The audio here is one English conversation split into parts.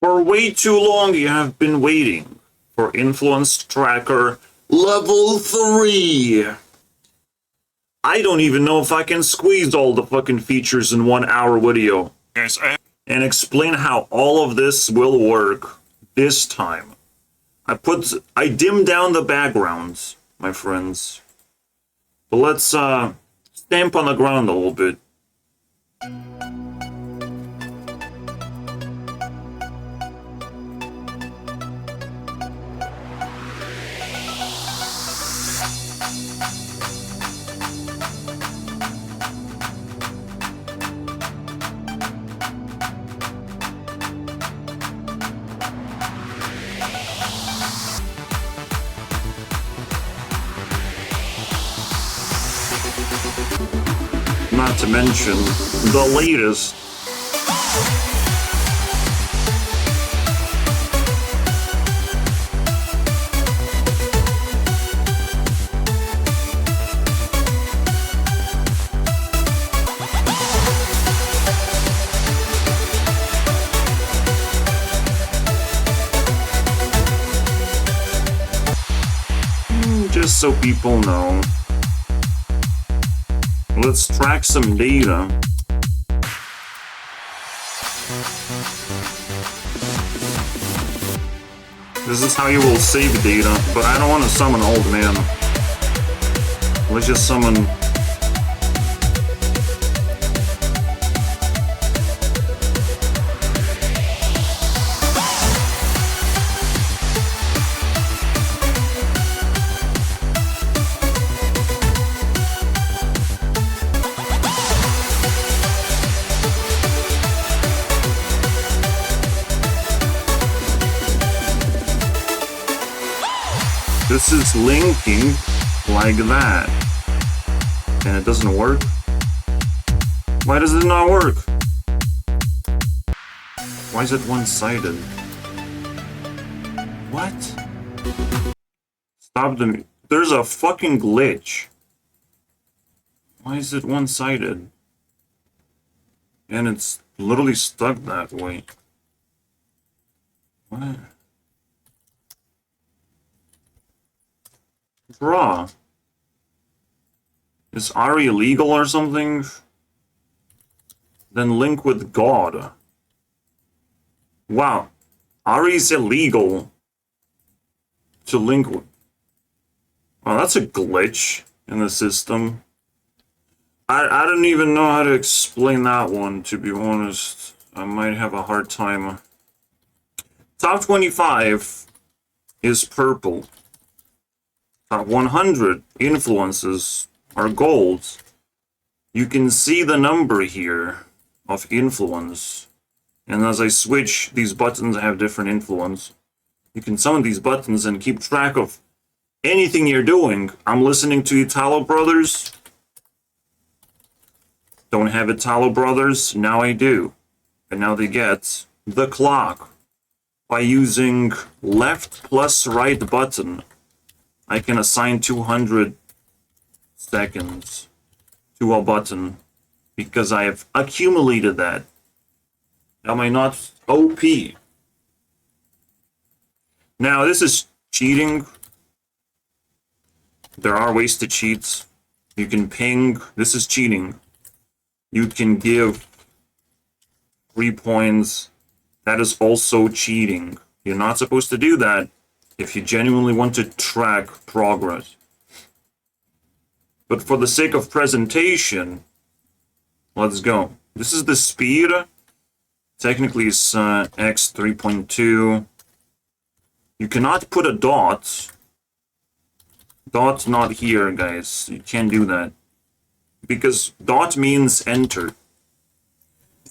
For way too long you have been waiting for Influence Tracker Level 3. I don't even know if I can squeeze all the fucking features in 1 hour video. Yes, and explain how all of this will work this time. I dimmed down the backgrounds, my friends. But let's stamp on the ground a little bit. Not to mention the latest. Just so people know. Let's track some data. This is how you will save data, but I don't want to summon Old Man. Let's just summon... This is linking like that. And it doesn't work? Why does it not work? Why is it one-sided? What? Stop the... There's a fucking glitch. Why is it one-sided? And it's literally stuck that way. What? Draw. Is Ari illegal or something? Then link with God. Wow. Ari's illegal to link with. Well, that's a glitch in the system. I don't even know how to explain that one, to be honest. I might have a hard time. Top 25 is purple. Top 100 influences are gold. You can see the number here of influence. And as I switch, these buttons have different influence. You can summon these buttons and keep track of anything you're doing. I'm listening to Italo Brothers. Don't have Italo Brothers, now I do. And now they get the clock. By using left plus right button, I can assign 200 seconds to a button because I have accumulated that. Am I not OP? Now, this is cheating. There are ways to cheat. You can ping. This is cheating. You can give 3 points. That is also cheating. You're not supposed to do that if you genuinely want to track progress. But for the sake of presentation, let's go. This is the speed. Technically it's x 3.2. You cannot put a dot. Dot not here, guys. You can't do that. Because dot means enter.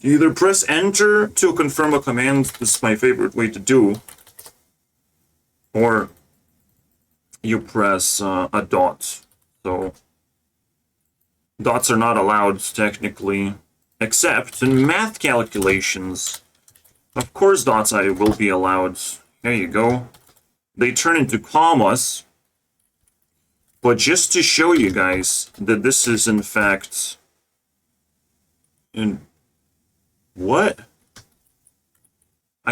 You either press enter to confirm a command. This is my favorite way to do. Or you press a dot. So dots are not allowed technically, except in math calculations. Of course dots will be allowed. There you go. They turn into commas. But just to show you guys that this is in fact what?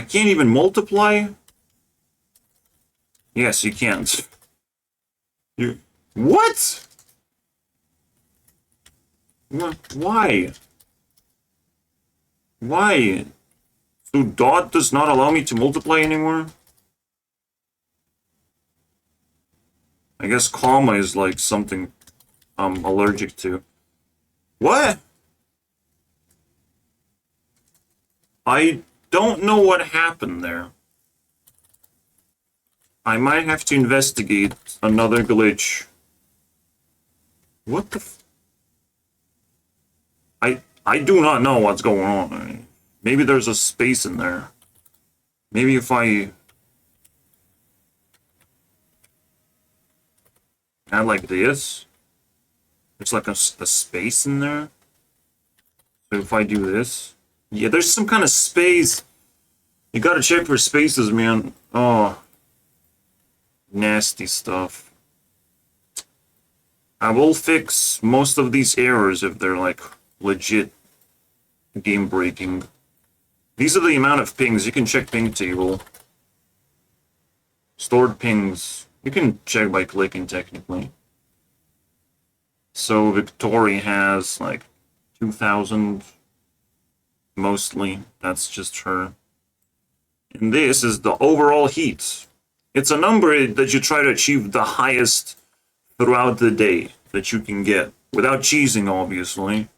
I can't even multiply? Yes, you can't. You... What? Why? Why? So dot does not allow me to multiply anymore? I guess comma is like something I'm allergic to. What? I don't know what happened there. I might have to investigate another glitch. What the f... I do not know what's going on. Maybe there's a space in there. Maybe if I add like this, there's like a space in there. So if I do this, yeah, there's some kind of space. You gotta check for spaces, man. Oh, nasty stuff. I will fix most of these errors if they're like legit game breaking. These are the amount of pings. You can check ping table. Stored pings. You can check by clicking technically. So Victoria has like 2,000 mostly. That's just her. And this is the overall heat. It's a number that you try to achieve the highest throughout the day that you can get. Without cheesing, obviously.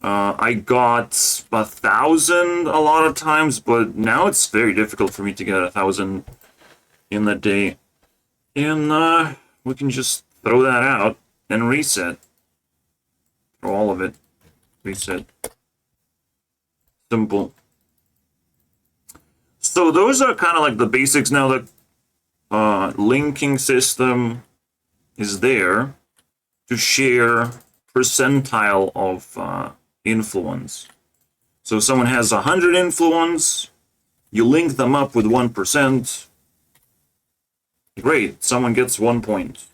I got 1,000 a lot of times, but now it's very difficult for me to get 1,000 in the day. And we can just throw that out and reset. Throw all of it. Reset. Simple. So those are kind of like the basics. Now the linking system is there to share percentile of influence. So if someone has 100 influence, you link them up with 1%. Great, someone gets 1 point.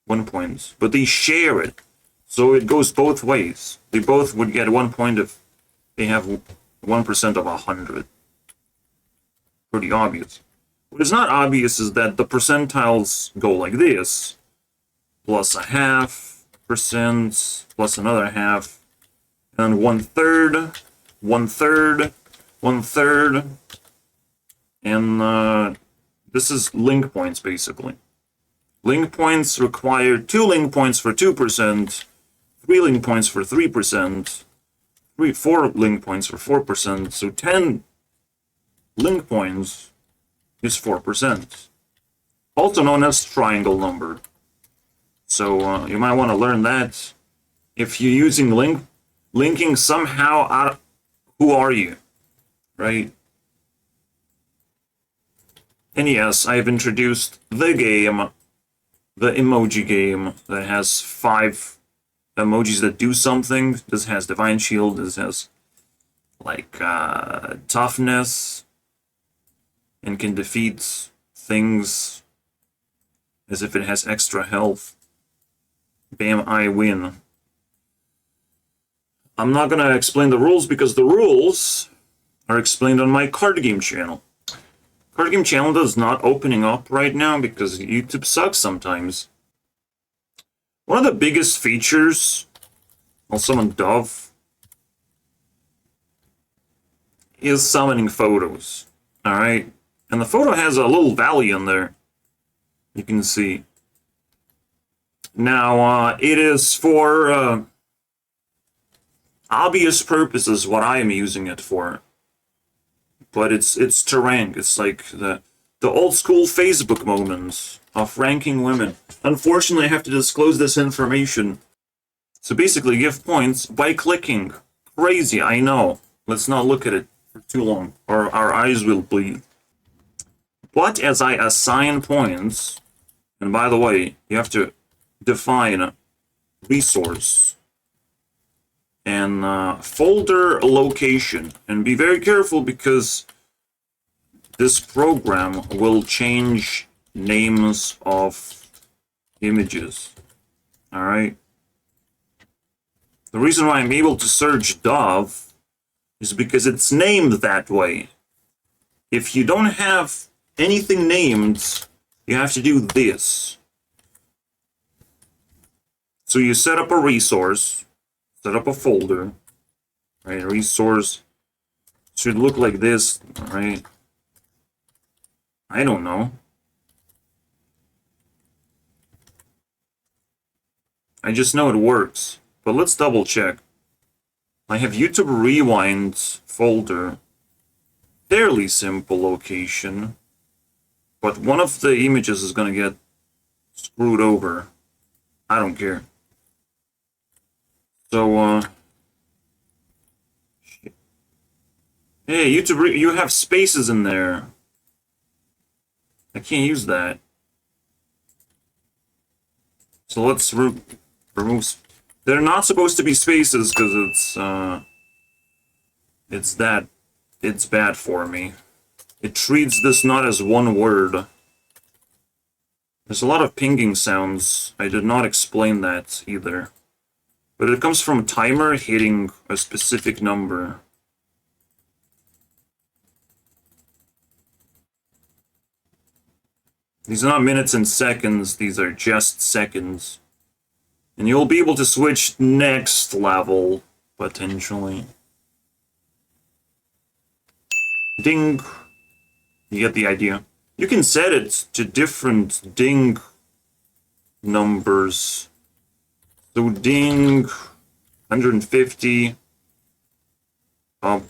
1 point. But they share it. So it goes both ways. They both would get 1 point if they have 1% of 100. Pretty obvious. What is not obvious is that the percentiles go like this. Plus 0.5%, plus another half, and 1/3, 1/3, 1/3, and this is link points basically. Link points require 2 link points for 2%, 3 link points for 3%, 4 link points for 4%, so 10 link points is 4%, also known as triangle number. So you might want to learn that. If you're using linking somehow, who are you, right? And yes, I've introduced the game, the emoji game that has 5 emojis that do something. This has Divine Shield, this has like toughness, and can defeat things as if it has extra health. Bam, I win. I'm not gonna explain the rules because the rules are explained on my card game channel. Card game channel is not opening up right now because YouTube sucks sometimes. One of the biggest features, I'll summon Dove, is summoning photos. Alright? And the photo has a little valley in there. You can see. Now, it is for obvious purposes what I am using it for. But it's to rank. It's like the old school Facebook moments of ranking women. Unfortunately, I have to disclose this information. So basically, give points by clicking. Crazy, I know. Let's not look at it for too long, or our eyes will bleed. But as I assign points, and by the way, you have to define resource and folder location, and be very careful because this program will change names of images. All right. The reason why I'm able to search Dove is because it's named that way. If you don't have anything named, you have to do this. So you set up a resource, set up a folder, right? Resource should look like this, right? I don't know. I just know it works. But let's double check. I have YouTube Rewind folder. Fairly simple location. But one of the images is gonna get screwed over. I don't care. So, hey, YouTube, you have spaces in there. I can't use that. So let's remove. They're not supposed to be spaces because it's bad for me. It treats this not as one word. There's a lot of pinging sounds. I did not explain that either. But it comes from a timer hitting a specific number. These are not minutes and seconds, these are just seconds. And you'll be able to switch next level, potentially. Ding. You get the idea. You can set it to different ding numbers. So ding 150. What?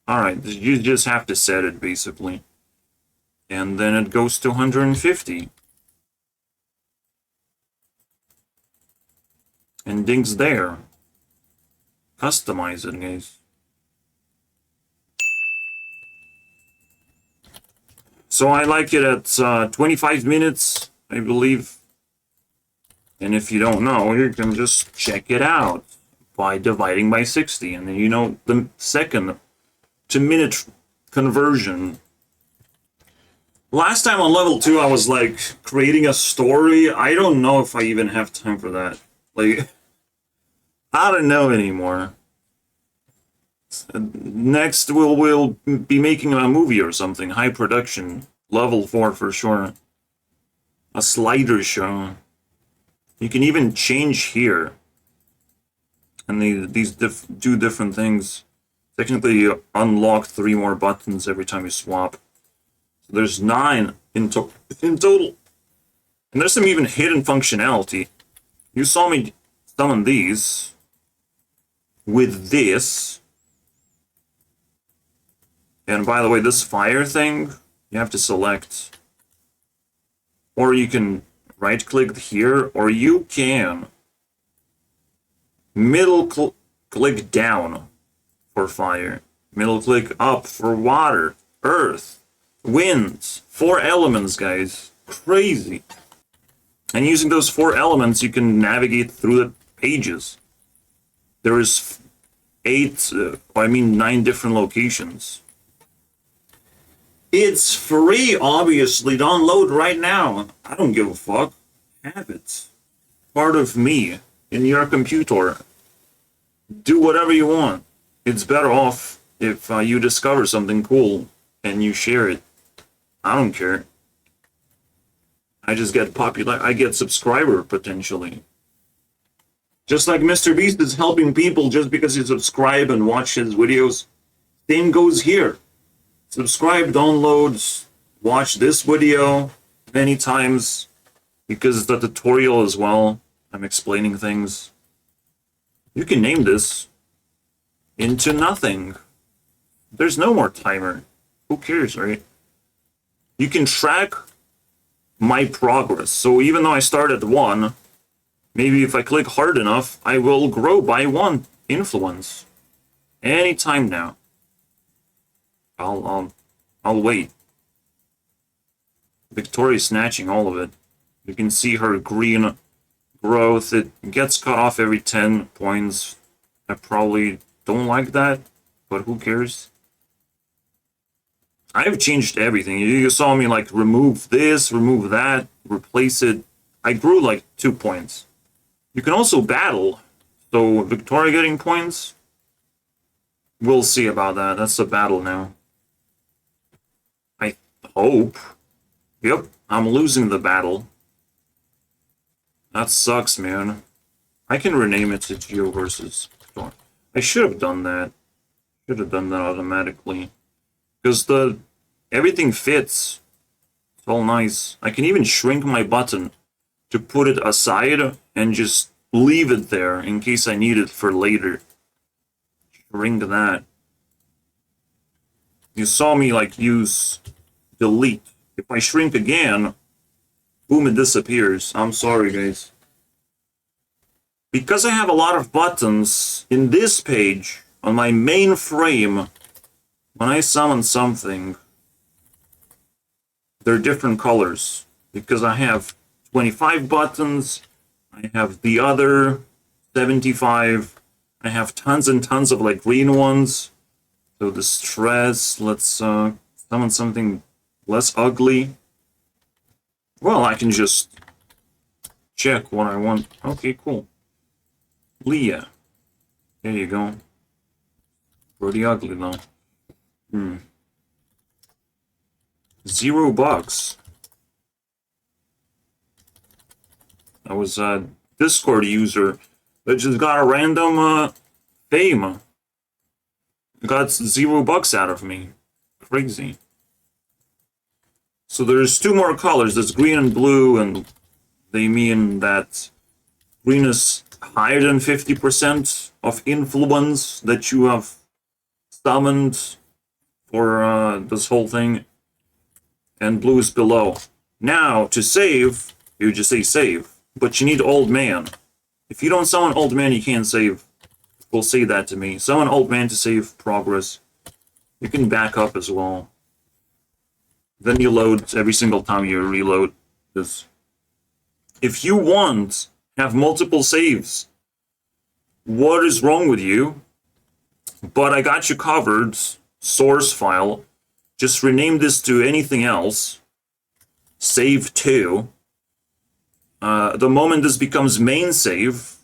Alright, you just have to set it basically. And then it goes to 150. And ding's there. Customize it, guys. So I like it at 25 minutes, I believe. And if you don't know, you can just check it out by dividing by 60. And then you know the second to minute conversion. Last time on level 2, I was like creating a story. I don't know if I even have time for that. Like, I don't know anymore. Next, we'll be making a movie or something. High production. Level 4 for sure. A slider show. You can even change here. And these do different things. Technically, you unlock 3 more buttons every time you swap. So there's 9 in total. And there's some even hidden functionality. You saw me summon these with this. And by the way, this fire thing, you have to select. Or you can right-click here, or you can middle-click down for fire. Middle-click up for water, earth, winds. 4 elements, guys. Crazy. And using those 4 elements, you can navigate through the pages. There is 9 different locations. It's free, obviously. Download right now. I don't give a fuck. Have it. Part of me in your computer. Do whatever you want. It's better off if you discover something cool and you share it. I don't care. I just get popular. I get subscriber potentially. Just like Mr. Beast is helping people just because you subscribe and watch his videos. Same goes here. Subscribe, download, watch this video many times because it's a tutorial as well. I'm explaining things. You can name this into nothing. There's no more timer. Who cares, right? You can track my progress. So even though I start at 1, maybe if I click hard enough, I will grow by 1 influence. Anytime now. I'll wait. Victoria's snatching all of it. You can see her green growth. It gets cut off every 10 points. I probably don't like that, but who cares? I've changed everything. You saw me like remove this, remove that, replace it. I grew like 2 points. You can also battle. So, Victoria getting points? We'll see about that. That's a battle now. I hope. Yep, I'm losing the battle. That sucks, man. I can rename it to Geo versus Victoria. I should have done that. Should have done that automatically. Because everything fits. It's all nice. I can even shrink my button to put it aside and just leave it there in case I need it for later. Shrink that. You saw me like use delete. If I shrink again, boom, it disappears. I'm sorry, guys. Because I have a lot of buttons in this page on my main frame, when I summon something, they're different colors. Because I have 25 buttons, I have the other 75, I have tons and tons of like green ones. So the stress, let's summon something less ugly. Well, I can just check what I want. Okay, cool. Leah. There you go. Pretty ugly though. $0. I was a Discord user that just got a random fame. Got $0 out of me. Crazy. So there's two more colors. There's green and blue, and they mean that green is higher than 50% of influence that you have summoned for this whole thing, and blue is below. Now, to save, you just say save, but you need Old Man. If you don't summon Old Man, you can't save. Will say that to me. Summon Old Man to save progress. You can back up as well. Then you load every single time you reload this. If you want have multiple saves, what is wrong with you? But I got you covered. Source file. Just rename this to anything else. Save 2. The moment this becomes main save,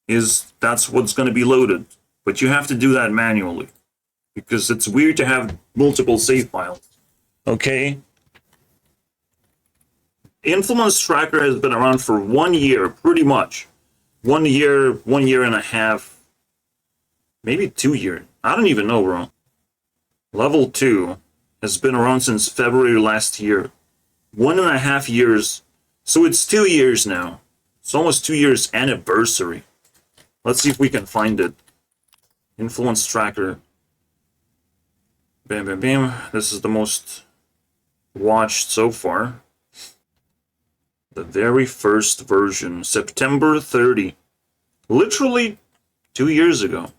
that's what's going to be loaded. But you have to do that manually. Because it's weird to have multiple save files. Okay? Influence Tracker has been around for 1 year, pretty much. 1 year, 1 year and a half. Maybe 2 years. I don't even know, bro. Level 2 has been around since February last year. 1.5 years. So it's 2 years now. It's almost 2 years anniversary. Let's see if we can find it. Influence Tracker. Bam, bam, bam. This is the most watched so far. The very first version. September 30. Literally 2 years ago.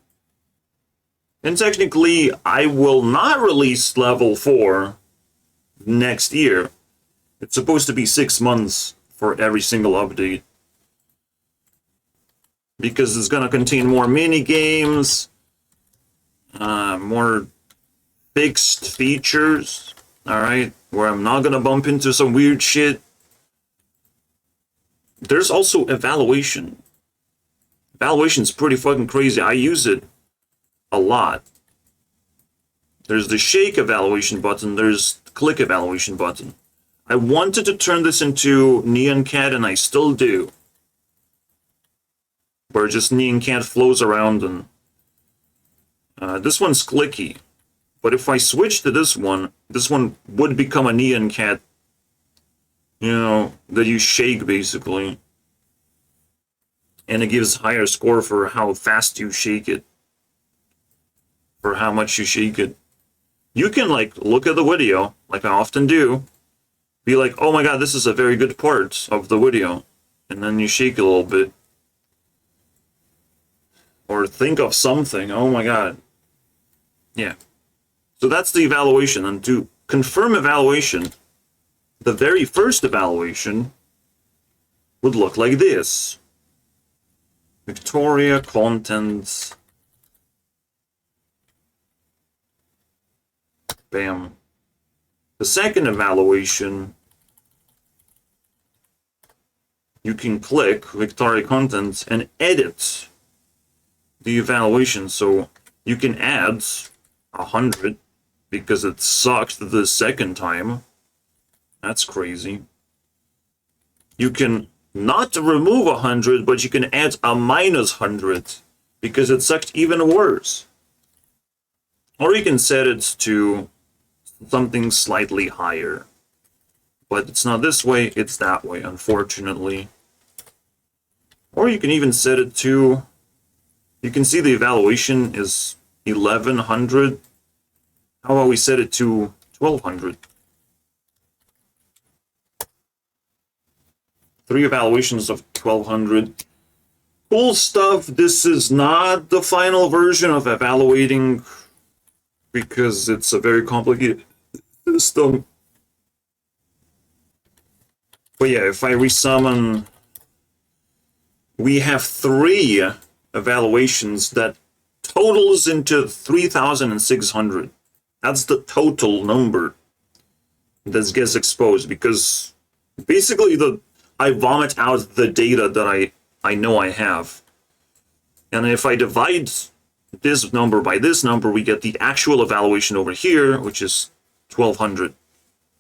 And technically, I will not release level 4 next year. It's supposed to be 6 months for every single update. Because it's going to contain more mini-games, more fixed features, alright? Where I'm not going to bump into some weird shit. There's also evaluation. Evaluation's pretty fucking crazy. I use it a lot. There's the shake evaluation button, there's the click evaluation button. I wanted to turn this into Neon Cat, and I still do. Where just Neon Cat flows around, and this one's clicky. But if I switch to this one would become a Neon Cat, you know, that you shake basically. And it gives higher score for how fast you shake it. For how much you shake it. You can like look at the video, like I often do, be like, oh my god, this is a very good part of the video. And then you shake a little bit. Or think of something, oh my god. Yeah. So that's the evaluation. And to confirm evaluation, the very first evaluation would look like this. Victoria Contents. Bam. The second evaluation you can click Victoria Content and edit the evaluation. So you can add 100 because it sucked the second time. That's crazy. You can not remove 100, but you can add a -100 because it sucked even worse. Or you can set it to something slightly higher. But it's not this way, it's that way, unfortunately. Or you can even set it to, you can see the evaluation is 1100. How about we set it to 1200? 3 evaluations of 1200. Cool stuff. This is not the final version of evaluating because it's a very complicated system. But yeah, if I resummon, we have 3 evaluations that totals into 3,600. That's the total number that gets exposed because basically I vomit out the data that I know I have. And if I divide this number by this number, we get the actual evaluation over here, which is 1200.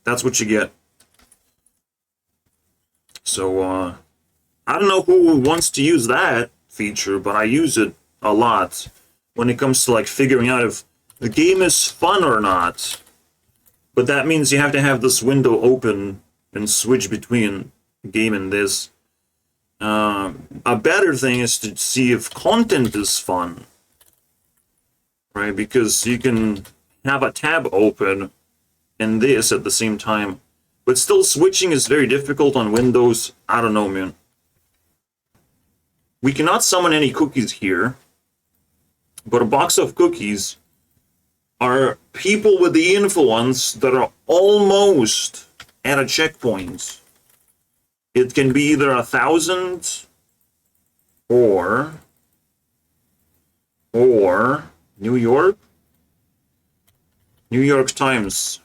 That's what you get. So, I don't know who wants to use that feature, but I use it a lot when it comes to like figuring out if the game is fun or not. But that means you have to have this window open and switch between game and this. A better thing is to see if content is fun, right? Because you can have a tab open and this at the same time. But still, switching is very difficult on Windows. I don't know, man. We cannot summon any cookies here. But a box of cookies are people with the influence that are almost at a checkpoint. It can be either 1,000 or New York Times.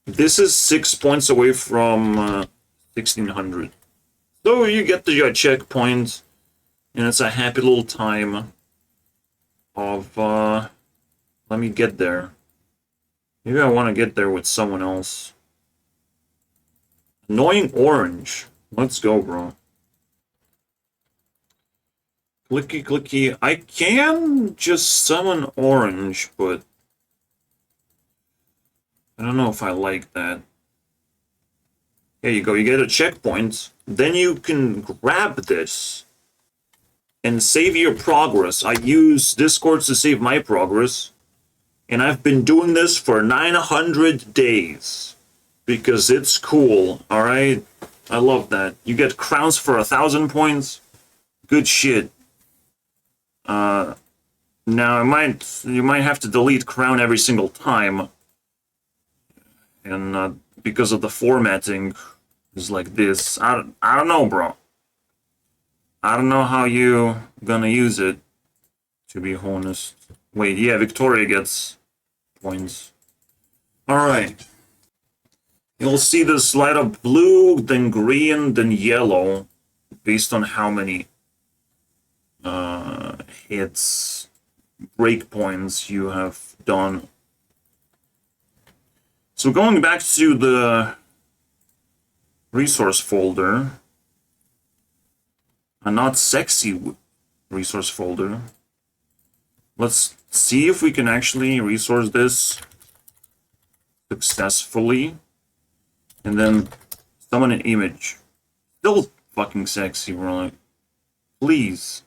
This is 6 points away from 1,600. So you get the checkpoint, and it's a happy little time of, let me get there. Maybe I want to get there with someone else. Annoying orange. Let's go, bro. Clicky, clicky. I can just summon orange, but I don't know if I like that. There you go. You get a checkpoint. Then you can grab this and save your progress. I use Discord to save my progress. And I've been doing this for 900 days. Because it's cool, alright? I love that. You get crowns for 1,000 points. Good shit. Now, you might have to delete crown every single time. And because of the formatting is like this. I don't know, bro. I don't know how you gonna use it, to be honest. Wait, yeah, Victoria gets points. Alright. You'll see this light up blue, then green, then yellow, based on how many hits, breakpoints you have done. So going back to the resource folder, a not sexy resource folder, let's see if we can actually resource this successfully. And then summon an image. Still fucking sexy, we're like, please.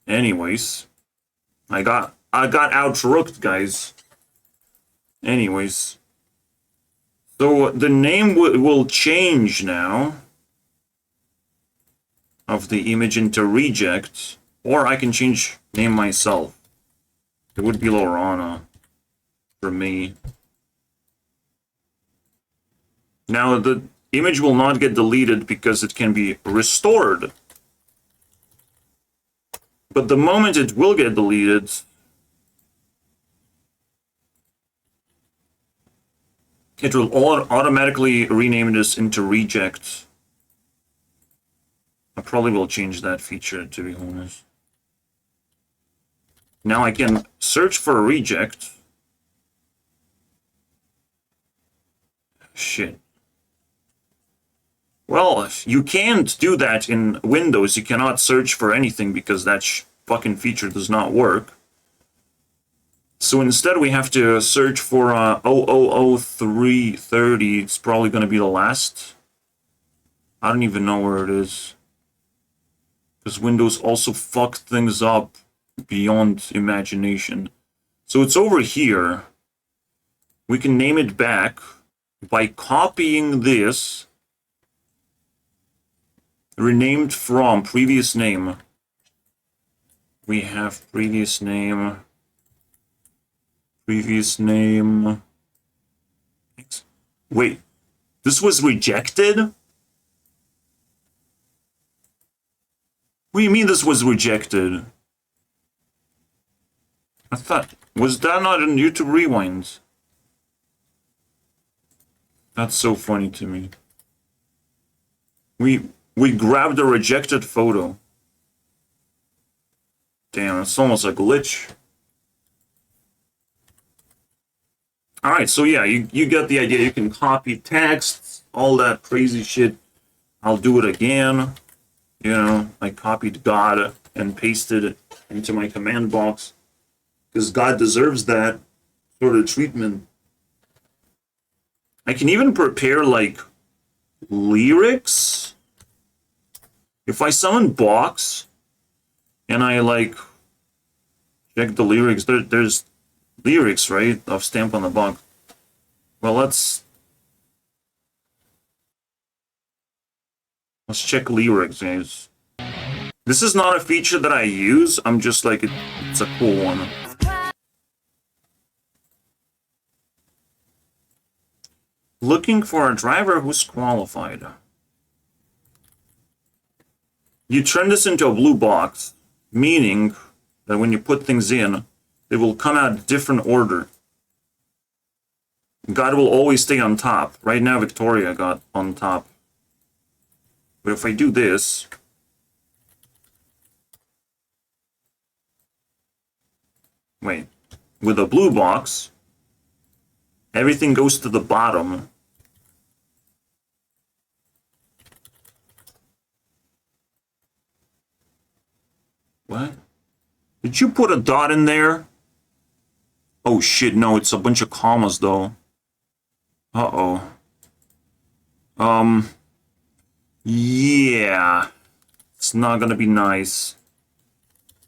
Anyways, I got outrooked, guys. Anyways, so the name will change now of the image into reject, or I can change name myself. It would be Lorana for me. Now, the image will not get deleted because it can be restored. But the moment it will get deleted, It will automatically rename this into reject. I probably will change that feature, to be honest. Now I can search for a reject. Shit. Well, you can't do that in Windows. You cannot search for anything because that fucking feature does not work. So instead we have to search for 000-330. It's probably going to be the last. I don't even know where it is. Because Windows also fucked things up beyond imagination. So it's over here. We can name it back by copying this. Renamed from previous name. We have previous name. Previous name. Wait, this was rejected? What do you mean this was rejected? I thought, was that not in YouTube Rewinds? That's so funny to me. We grabbed a rejected photo. Damn, it's almost a glitch. Alright, so yeah, you get the idea. You can copy text, all that crazy shit. I'll do it again. You know, I copied God and pasted it into my command box. Because God deserves that sort of treatment. I can even prepare, like, lyrics. If I summon box, and I, like, check the lyrics, there's lyrics, right, of Stamp on the Box. Well, let's check lyrics, guys. This is not a feature that I use, I'm just like, it's a cool one. Looking for a driver who's qualified. You turn this into a blue box, meaning that when you put things in, they will come out different order. God will always stay on top. Right now, Victoria got on top. But if I do this... Wait. With a blue box, everything goes to the bottom. What? Did you put a dot in there? Oh shit, no, it's a bunch of commas though. Uh-oh. Yeah. It's not gonna be nice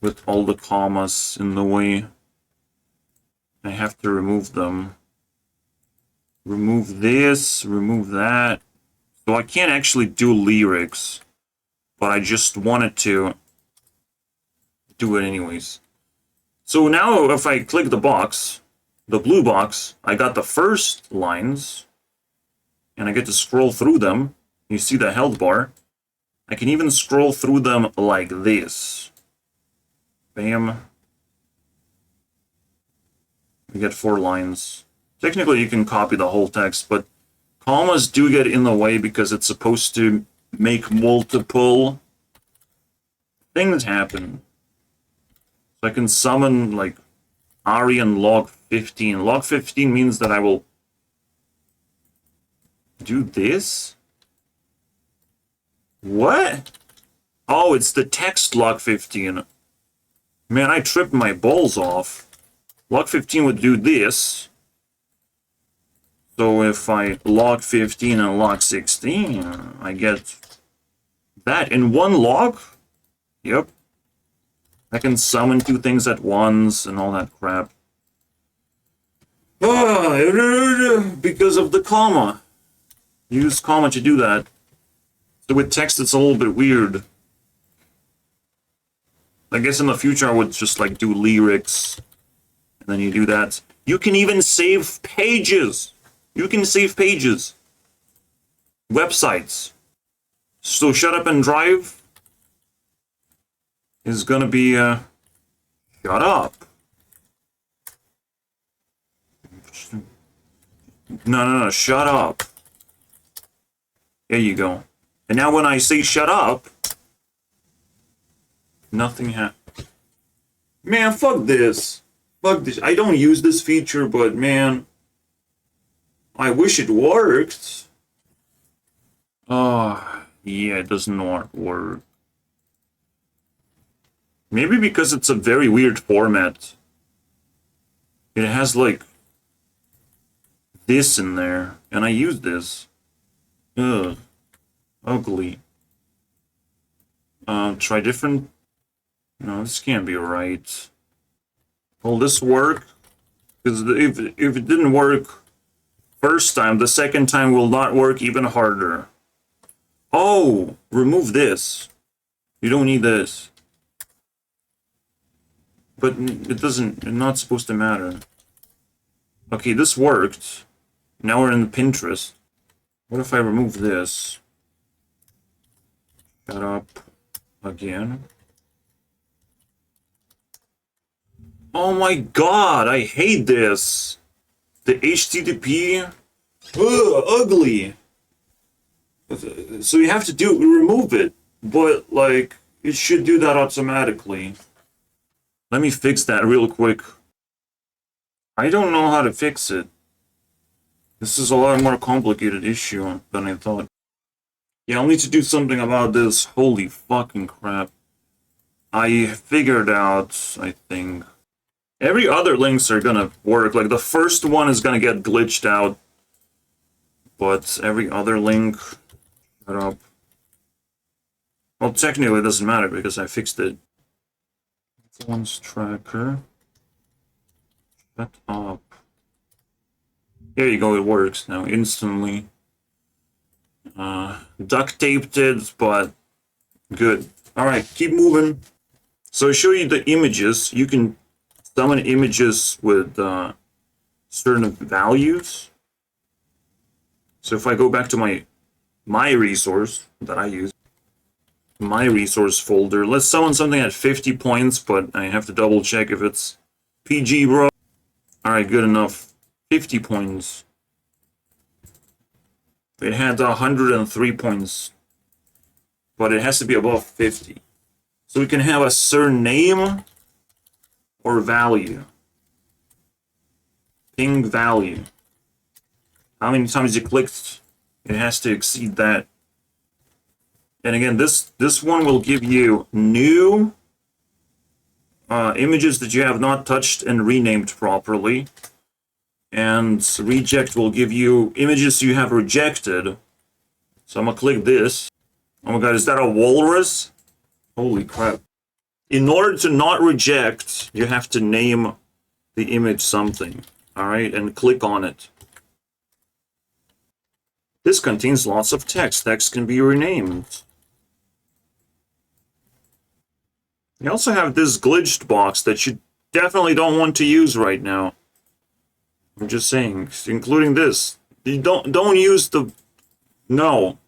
with all the commas in the way. I have to remove them. Remove this, remove that. So I can't actually do lyrics, but I just wanted to do it anyways. So now if I click the box, the blue box, I got the first lines, and I get to scroll through them. You see the health bar. I can even scroll through them like this. Bam. We get 4 lines. Technically you can copy the whole text, but commas do get in the way because it's supposed to make multiple things happen. So I can summon, like, Aryan log 15. Log 15 means that I will do this? What? Oh, it's the text log 15. Man, I tripped my balls off. Log 15 would do this. So if I log 15 and log 16, I get that in one log? Yep. I can summon 2 things at once and all that crap. Because of the comma. Use comma to do that. So with text it's a little bit weird. I guess in the future I would just like do lyrics. And then you do that. You can even save pages. You can save pages. Websites. So shut up and drive is gonna be shut up. No, shut up. There you go. And now when I say shut up, nothing happens. Man, fuck this. Fuck this. I don't use this feature, but man, I wish it worked. Oh, yeah, it does not work. Maybe because it's a very weird format. It has like this in there, and I use this. Ugh. Ugly. Try different. No, this can't be right. Will this work? Because if it didn't work first time, the second time will not work even harder. Oh, remove this. You don't need this. But it doesn't, it's not supposed to matter. Okay, this worked. Now we're in Pinterest. What if I remove this? Shut up. Again. Oh my god, I hate this. The HTTP. Ugh, ugly. So you have to remove it. But, like, it should do that automatically. Let me fix that real quick. I don't know how to fix it. This is a lot more complicated issue than I thought. Yeah, I'll need to do something about this. Holy fucking crap. I figured out, I think. Every other links are gonna work. Like, the first one is gonna get glitched out. But every other link... Shut up. Well, technically it doesn't matter because I fixed it. One's tracker. Shut up. There you go, it works now instantly. Duct taped it, but good. Alright, keep moving. So I show you the images. You can summon images with certain values. So if I go back to my resource that I use, my resource folder, let's summon something at 50 points, but I have to double check if it's PG, bro. Alright, good enough. 50 points. It had 103 points, but it has to be above 50. So we can have a certain name or value. Ping value. How many times you clicked, it has to exceed that. And again, this one will give you new images that you have not touched and renamed properly. And reject will give you images you have rejected. So I'm gonna click this. Oh my god, is that a walrus? Holy crap. In order to not reject, you have to name the image something. Alright, and click on it. This contains lots of text. Text can be renamed. You also have this glitched box that you definitely don't want to use right now. I'm just saying, including this. You don't use the... No.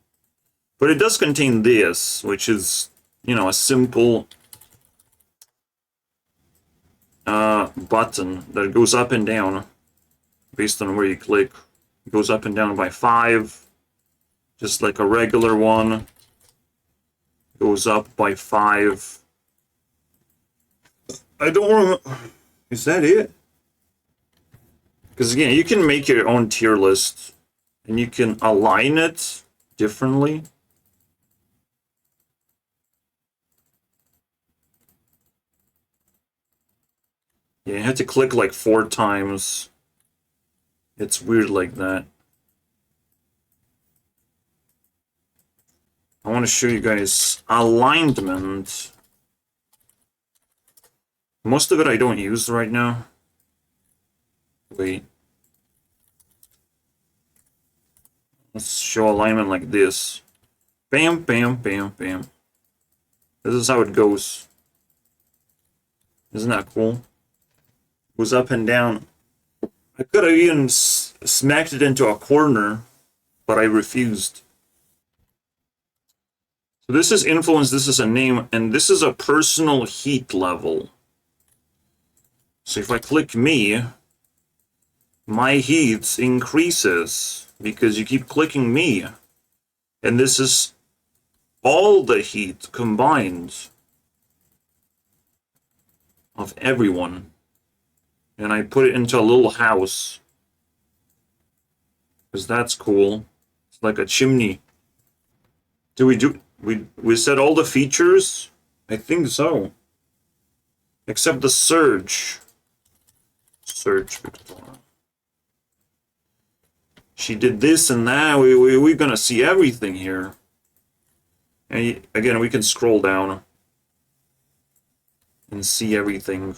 But it does contain this, which is, you know, a simple button that goes up and down based on where you click. It goes up and down by 5, just like a regular one. Goes up by 5. I don't remember. Is that it? Because again, you can make your own tier list and you can align it differently. Yeah, you have to click like 4 times. It's weird like that. I want to show you guys alignment. Most of it I don't use right now. Wait. Let's show alignment like this. Bam, bam, bam, bam. This is how it goes. Isn't that cool? Goes up and down. I could have even smacked it into a corner, but I refused. So this is influence, this is a name, and this is a personal heat level. So if I click me, my heat increases because you keep clicking me. And this is all the heat combined of everyone. And I put it into a little house. Because that's cool. It's like a chimney. We said all the features? I think so. Except the surge. Search Victoria. She did this and that. We're gonna see everything here. And again, we can scroll down and see everything.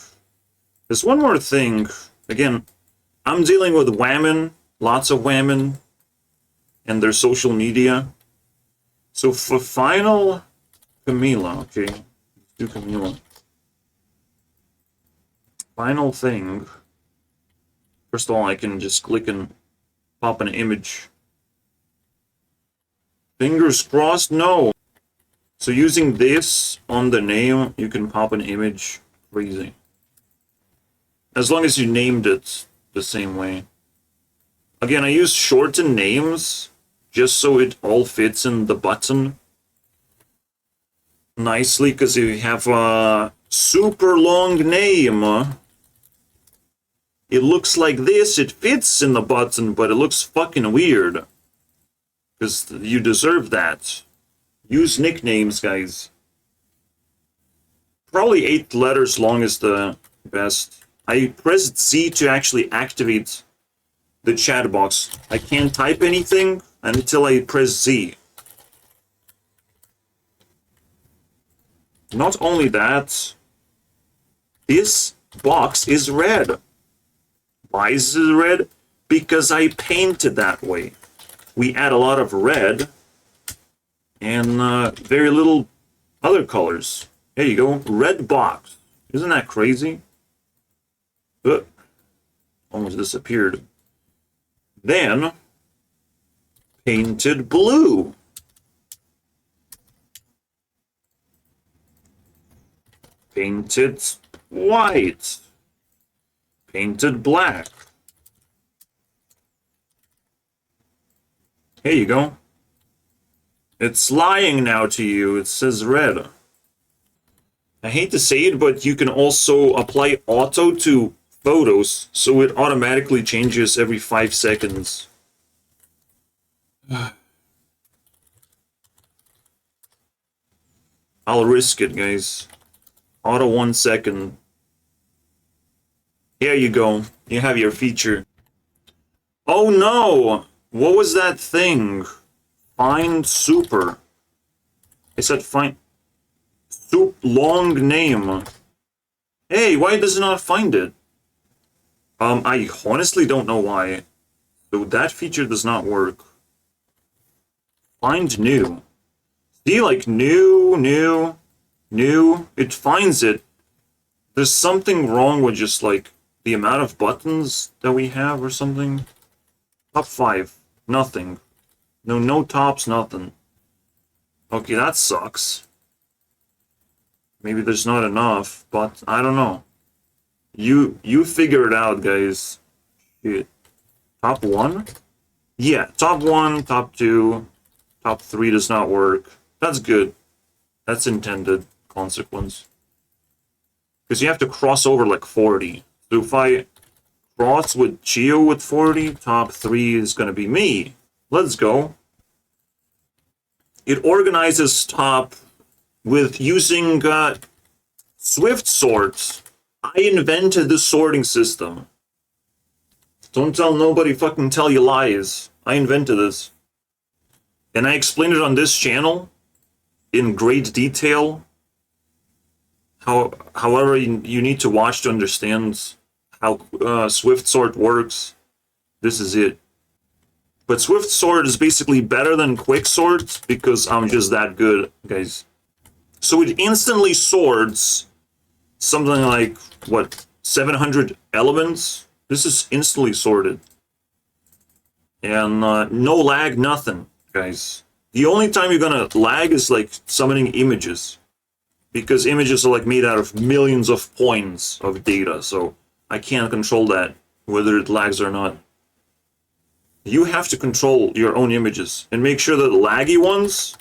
There's one more thing. Again, I'm dealing with women, lots of women, and their social media. So for final Camila, okay, let's do Camila. Final thing. First of all, I can just click and pop an image. Fingers crossed, no. So using this on the name, you can pop an image. Crazy. As long as you named it the same way. Again, I use shortened names just so it all fits in the button nicely, because if you have a super long name, it looks like this, it fits in the button, but it looks fucking weird. Because you deserve that. Use nicknames, guys. Probably 8 letters long is the best. I pressed Z to actually activate the chat box. I can't type anything until I press Z. Not only that, this box is red. Why is it red? Because I painted that way. We add a lot of red and very little other colors. There you go, red box. Isn't that crazy? Almost disappeared. Then, painted blue. Painted white. Painted black. Here you go. It's lying now to you. It says red. I hate to say it, but you can also apply auto to photos, so it automatically changes every 5 seconds. I'll risk it, guys. Auto 1 second. Here you go. You have your feature. Oh no! What was that thing? Find super. I said find soup long name. Hey, why does it not find it? I honestly don't know why. So that feature does not work. Find new. See, like new, it finds it. There's something wrong with just like the amount of buttons that we have or something. Top 5, nothing. No tops, nothing. Okay, that sucks. Maybe there's not enough, but I don't know. You figure it out, guys. Shit. Top 1? Yeah, top 1, top 2, top 3 does not work. That's good. That's intended consequence. Because you have to cross over like 40. So if I cross with Chio with 40, top 3 is going to be me. Let's go. It organizes top with using Swift sorts. I invented this sorting system. Don't tell nobody fucking tell you lies. I invented this. And I explained it on this channel in great detail. However, you need to watch to understand how Swift sort works. This is it. But Swift sort is basically better than quick sort because I'm just that good, guys. So it instantly sorts something like, what, 700 elements? This is instantly sorted. And no lag, nothing, guys. The only time you're gonna lag is like summoning images. Because images are like made out of millions of points of data, so I can't control that whether it lags or not. You have to control your own images and make sure that the laggy ones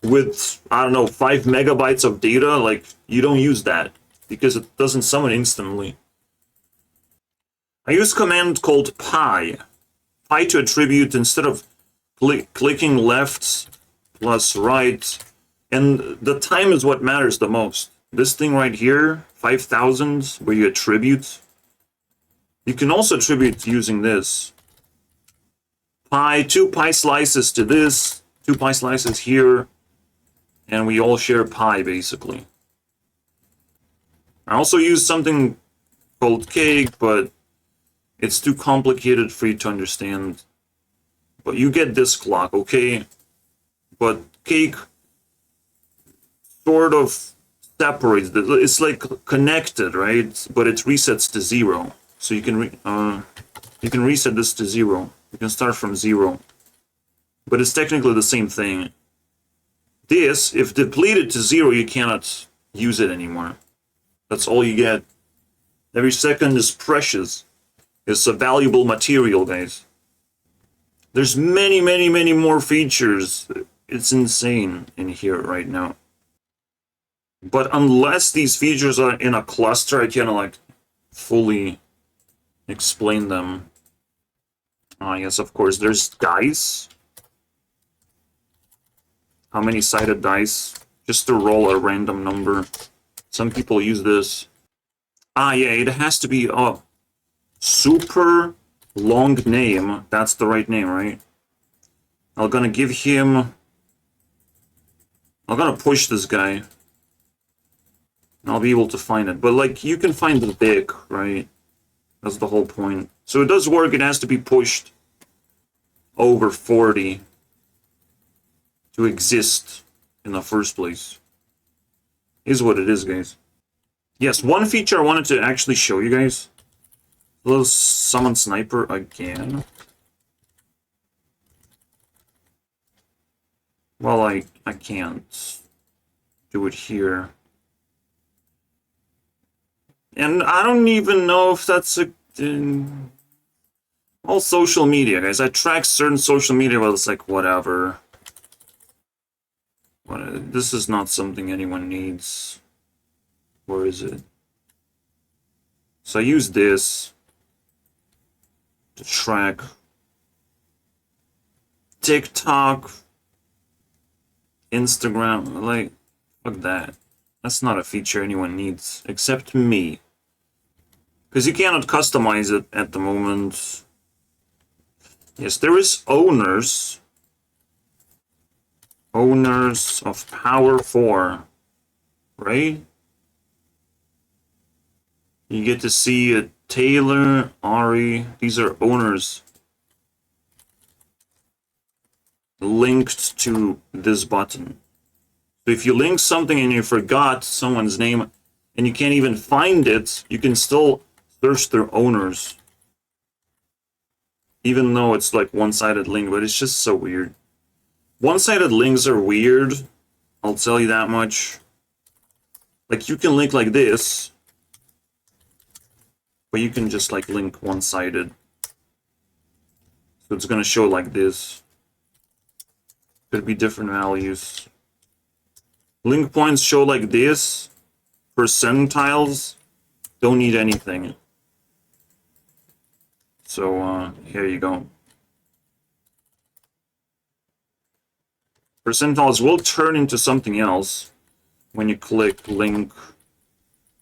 with, I don't know, 5 megabytes of data, like, you don't use that because it doesn't summon instantly. I use a command called pi. Pi to attribute instead of clicking left plus right. And the time is what matters the most. This thing right here, 5000, where you attribute. You can also attribute using this. Pi, 2 pi slices to this, 2 pi slices here, and we all share pi, basically. I also use something called cake, but it's too complicated for you to understand. But you get this clock, okay? But cake sort of separates. It's like connected, right? But it resets to 0. So you can reset this to 0. You can start from 0. But it's technically the same thing. This, if depleted to 0, you cannot use it anymore. That's all you get. Every second is precious. It's a valuable material, guys. There's many, many, many more features. It's insane in here right now. But unless these features are in a cluster, I cannot, like, fully explain them. Yes, of course, there's dice. How many sided dice? Just to roll a random number. Some people use this. Yeah, it has to be a super long name. That's the right name, right? I'm gonna give him... I'm gonna push this guy. I'll be able to find it. But, like, you can find the big, right? That's the whole point. So it does work. It has to be pushed over 40 to exist in the first place. Is what it is, guys. Yes, one feature I wanted to actually show you guys. A little summon sniper again. Well, I can't do it here. And I don't even know if that's a... all social media, guys. I track certain social media, but it's like, whatever. This is not something anyone needs. Where is it? So I use this to track TikTok, Instagram, like, fuck that. That's not a feature anyone needs, except me. Because you cannot customize it at the moment. Yes, there is owners. Owners of Power 4. Right? You get to see Taylor, Ari. These are owners linked to this button. So if you link something and you forgot someone's name and you can't even find it, you can still search their owners. Even though it's like one-sided link, but it's just so weird. One-sided links are weird, I'll tell you that much. Like, you can link like this, but you can just like link one-sided. So it's gonna show like this. Could be different values. Link points show like this. Percentiles don't need anything. So here you go. Percentiles will turn into something else when you click link.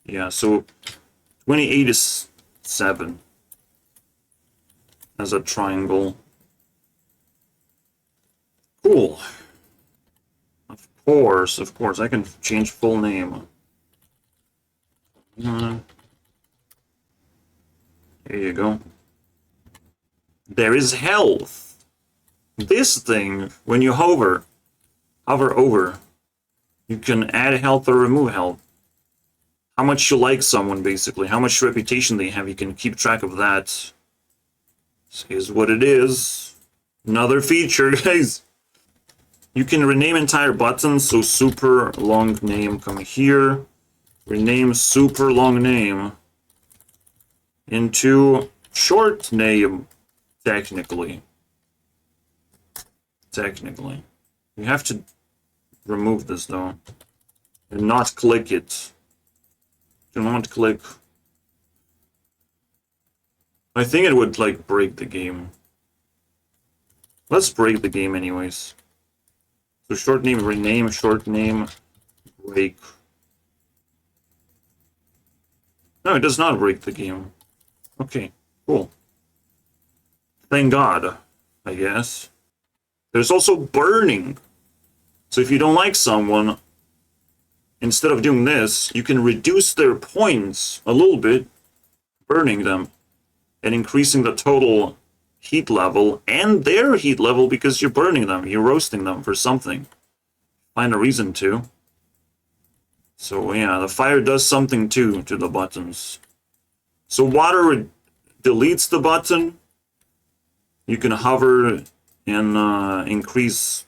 Yeah, so 28 is 7 as a triangle. Cool. Of course, I can change full name. There you go. There is health. This thing, when you hover over, you can add health or remove health. How much you like someone, basically. How much reputation they have, you can keep track of that. This is what it is. Another feature, guys. You can rename entire buttons, so super long name, come here. Rename super long name into short name, technically. Technically. You have to remove this though. And not click it. Do not click. I think it would like break the game. Let's break the game anyways. So short name, rename, short name, break. No, it does not break the game. Okay, cool. Thank God, I guess. There's also burning. So if you don't like someone, instead of doing this, you can reduce their points a little bit, burning them, and increasing the total heat level and their heat level because you're burning them, you're roasting them for something. Find a reason to. So yeah, the fire does something too to the buttons. So water deletes the button. You can hover and increase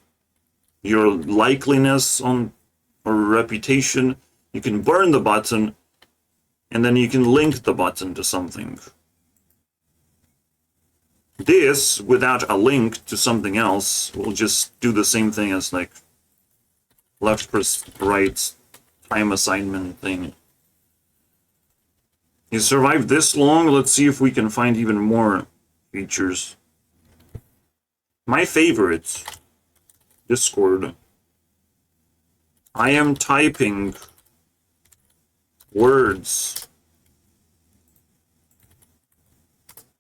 your likeliness on or reputation. You can burn the button, and then you can link the button to something. This, without a link to something else, will just do the same thing as like left press right time assignment thing. You survived this long, let's see if we can find even more features. My favorite, Discord. I am typing words.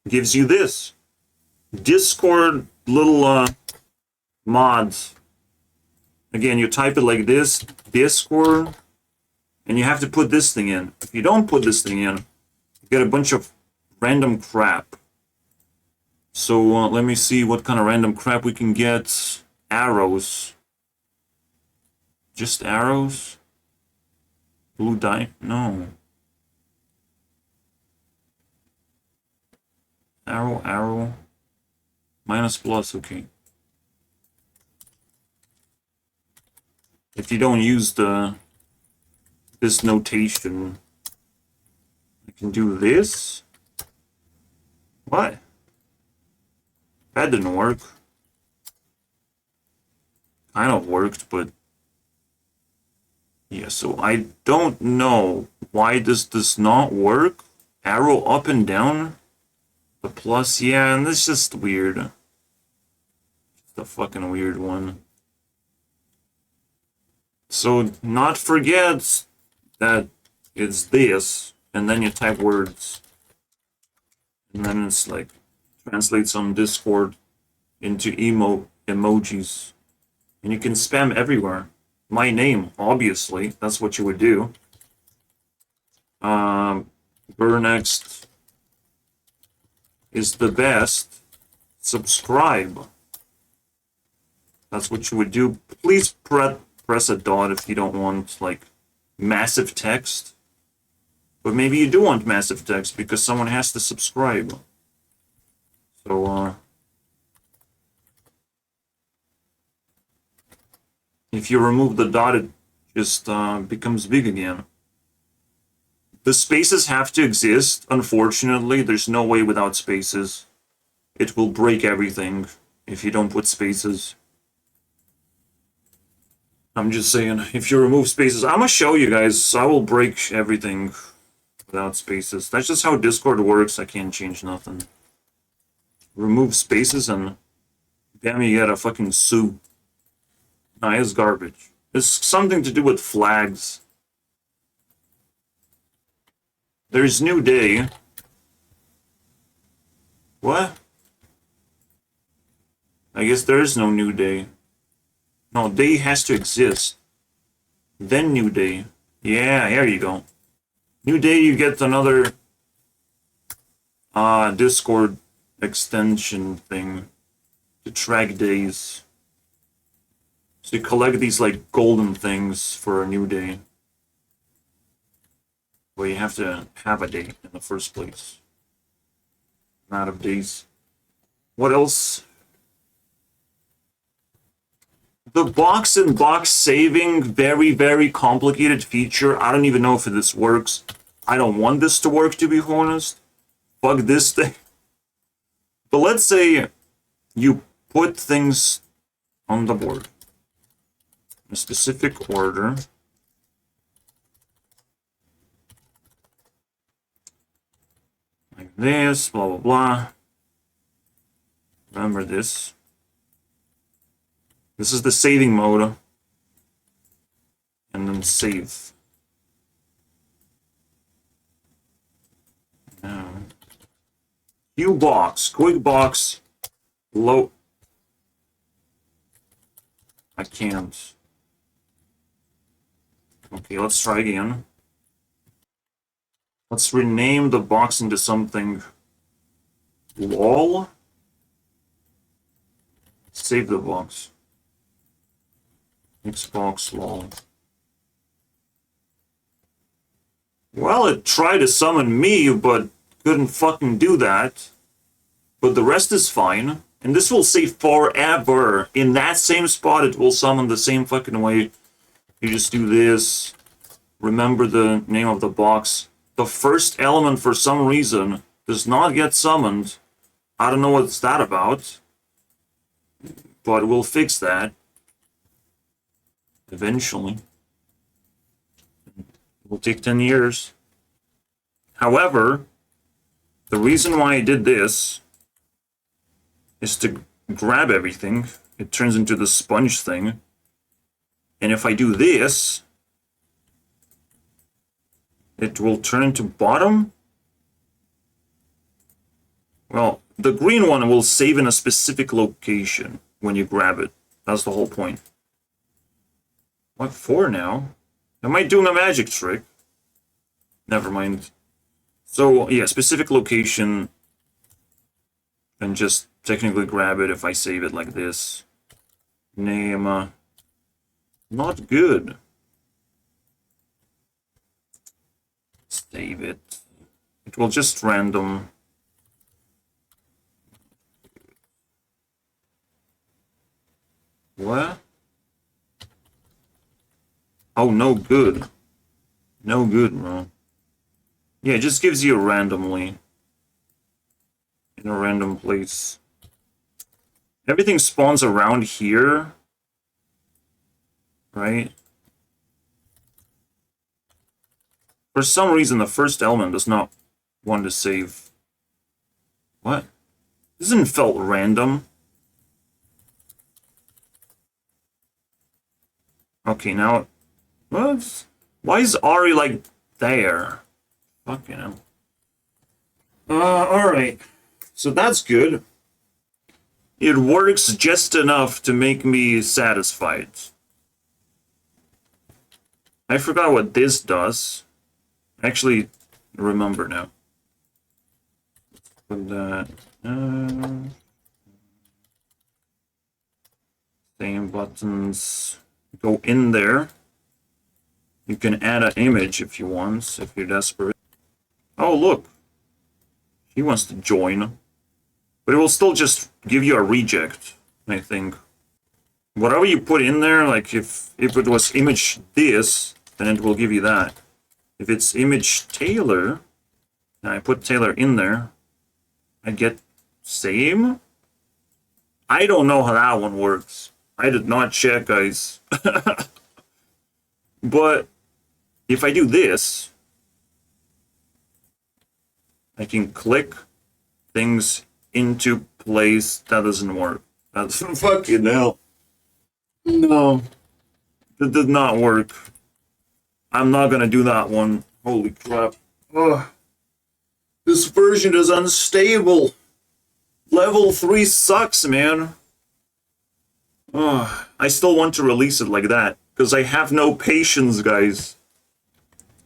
Gives you this. Discord little mods. Again, you type it like this, Discord, and you have to put this thing in. If you don't put this thing in, you get a bunch of random crap. So let me see what kind of random crap we can get. Arrows. Just arrows? Blue dye? No. Arrow, arrow. Minus plus, okay. If you don't use this notation, I can do this. What? That didn't work. Kind of worked, but yeah, so I don't know why this does not work. Arrow up and down. The plus, yeah, and this is just weird. Just a fucking weird one. So not forget that it's this, and then you type words. And then it's like, translates on Discord into emojis. And you can spam everywhere. My name, obviously, that's what you would do. Gurunext is the best. Subscribe. That's what you would do. Please press a dot if you don't want, like, massive text. But maybe you do want massive text because someone has to subscribe. So, if you remove the dot, it just becomes big again. The spaces have to exist. Unfortunately, there's no way without spaces. It will break everything if you don't put spaces. I'm just saying, if you remove spaces, I'm gonna show you guys. I will break everything without spaces. That's just how Discord works. I can't change nothing. Remove spaces and damn, you gotta fucking sue. Nah, it's garbage. It's something to do with flags. There's new day. What? I guess there is no new day. No, day has to exist. Then new day. Yeah, here you go. New day, you get another Discord extension thing to track days. So you collect these like golden things for a new day. Well, you have to have a day in the first place. I'm out of days. What else? The box-in-box saving, very, very complicated feature. I don't even know if this works. I don't want this to work, to be honest. Fuck this thing. But let's say you put things on the board in a specific order. Like this, blah, blah, blah. Remember this. This is the saving mode. And then save. Now, Q box, quick box, low. I can't. Okay, let's try again. Let's rename the box into something. LOL. Save the box. Xbox LOL. Well, it tried to summon me, but couldn't fucking do that. But the rest is fine. And this will save forever. In that same spot, it will summon the same fucking way. You just do this. Remember the name of the box. The first element, for some reason, does not get summoned. I don't know what's that about. But we'll fix that. Eventually. It will take 10 years. However, the reason why I did this is to grab everything. It turns into the sponge thing. And if I do this, it will turn to bottom. Well, the green one will save in a specific location when you grab it. That's the whole point. What for now? Am I doing a magic trick? Never mind. So, yeah, specific location. And just technically grab it if I save it like this. Name. Not good. Save it. It will just random. What? Oh, no good. No good, bro. Yeah, it just gives you randomly. In a random place. Everything spawns around here. Right? For some reason, the first element does not want to save. What? This isn't felt random. Okay, now... What? Why is Ari, like, there? Fucking hell. Alright. So that's good. It works just enough to make me satisfied. I forgot what this does. Actually, remember now. Put that. Same buttons. Go in there. You can add an image if you want, if you're desperate. Oh, look. He wants to join. But it will still just give you a reject, I think. Whatever you put in there, like if it was image this, then it will give you that. If it's image Taylor, and I put Taylor in there, I get same? I don't know how that one works. I did not check, guys. But if I do this, I can click things into place. That doesn't work. That's fucking hell. No. That did not work. I'm not gonna do that one. Holy crap. Ugh. This version is unstable. Level 3 sucks, man. Ugh. I still want to release it like that, because I have no patience, guys.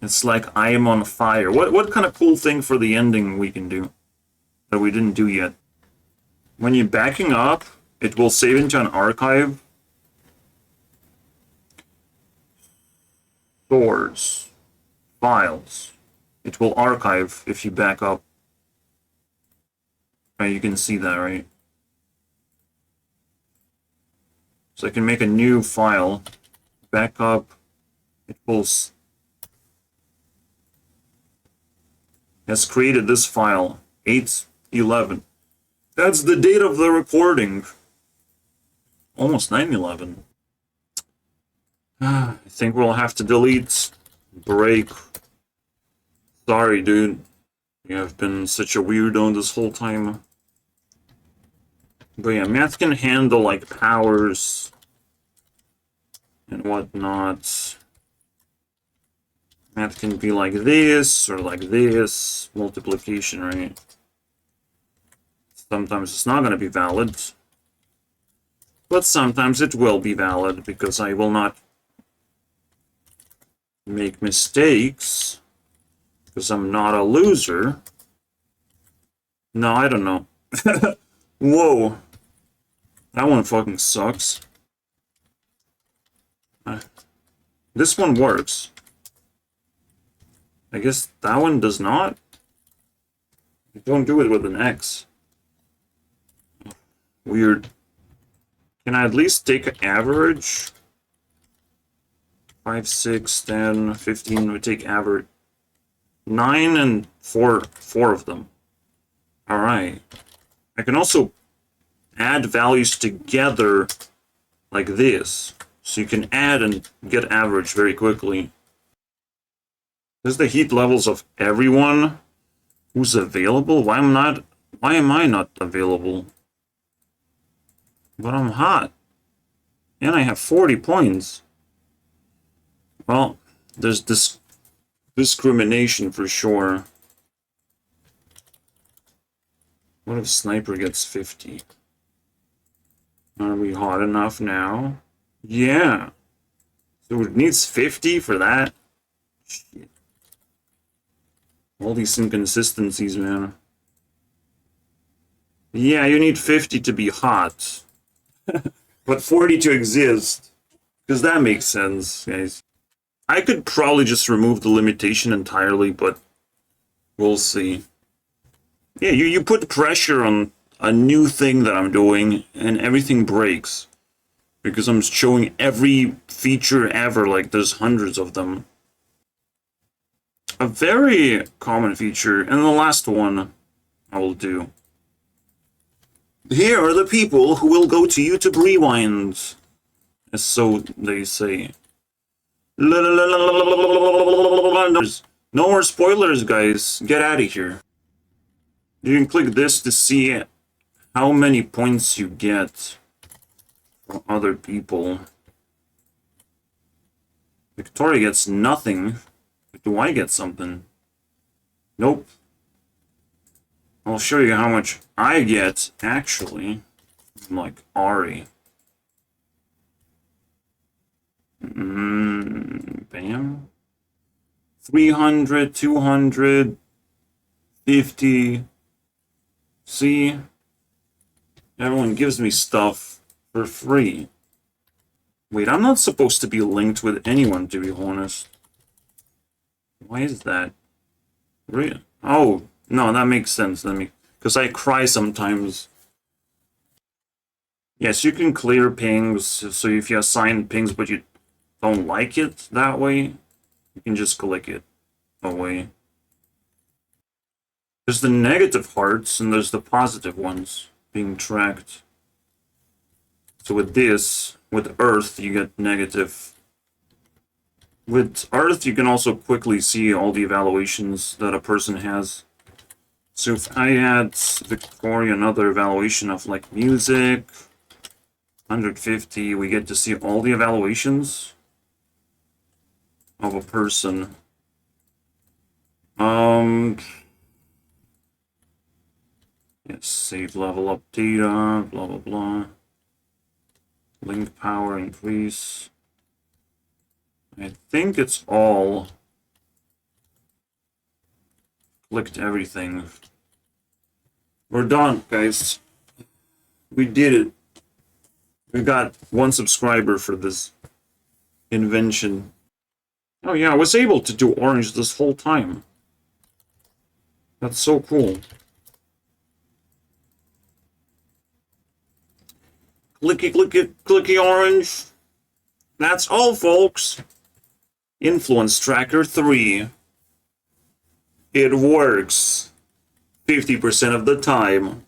It's like I am on fire. What kind of cool thing for the ending we can do that we didn't do yet? When you're backing up, it will save into an archive. Stores. Files. It will archive if you back up. Right, you can see that, right? So I can make a new file. Back up. It will... has created this file, 811. That's the date of the recording. Almost 9/11. I think we'll have to delete break. Sorry, dude. You have been such a weirdo this whole time. But yeah, math can handle like powers and whatnot. Math can be like this or like this. Multiplication, right? Sometimes it's not going to be valid. But sometimes it will be valid because I will not make mistakes. Because I'm not a loser. No, I don't know. Whoa. That one fucking sucks. This one works. I guess that one does not? Don't do it with an X. Weird. Can I at least take an average? 5, 6, 10, 15, we take average. 9 and 4 of them. Alright. I can also add values together like this. So you can add and get average very quickly. This is the heat levels of everyone who's available. Why am I not available? But I'm hot. And I have 40 points. Well, there's this discrimination for sure. What if sniper gets 50? Are we hot enough now? Yeah. So it needs 50 for that? Shit. All these inconsistencies, man. Yeah, you need 50 to be hot. But 40 to exist. Because that makes sense, guys. I could probably just remove the limitation entirely, but we'll see. Yeah, you put pressure on a new thing that I'm doing, and everything breaks. Because I'm showing every feature ever, like there's hundreds of them. A very common feature, and the last one I will do. Here are the people who will go to YouTube Rewind. So they say. No more spoilers, guys. Get out of here. You can click this to see how many points you get from other people. Victoria gets nothing. Do I get something? Nope. I'll show you how much I get, actually. Like Ari. Bam. 300, 200, 50. See? Everyone gives me stuff for free. Wait, I'm not supposed to be linked with anyone, to be honest. Why is that? Really? Oh, no, that makes sense. Because I cry sometimes. Yes, you can clear pings, so if you assign pings but you don't like it that way, you can just click it away. There's the negative hearts and there's the positive ones being tracked. So with this, with Earth, you get negative. With Earth, you can also quickly see all the evaluations that a person has. So if I add Victoria another evaluation of like music, 150, we get to see all the evaluations of a person. Yes, save level up data, blah blah blah. Link power increase. I think it's all. Clicked everything. We're done, guys. We did it. We got 1 subscriber for this invention. Oh yeah, I was able to do orange this whole time. That's so cool. Clicky, clicky, clicky orange. That's all, folks. Influence Tracker 3. It works 50% of the time.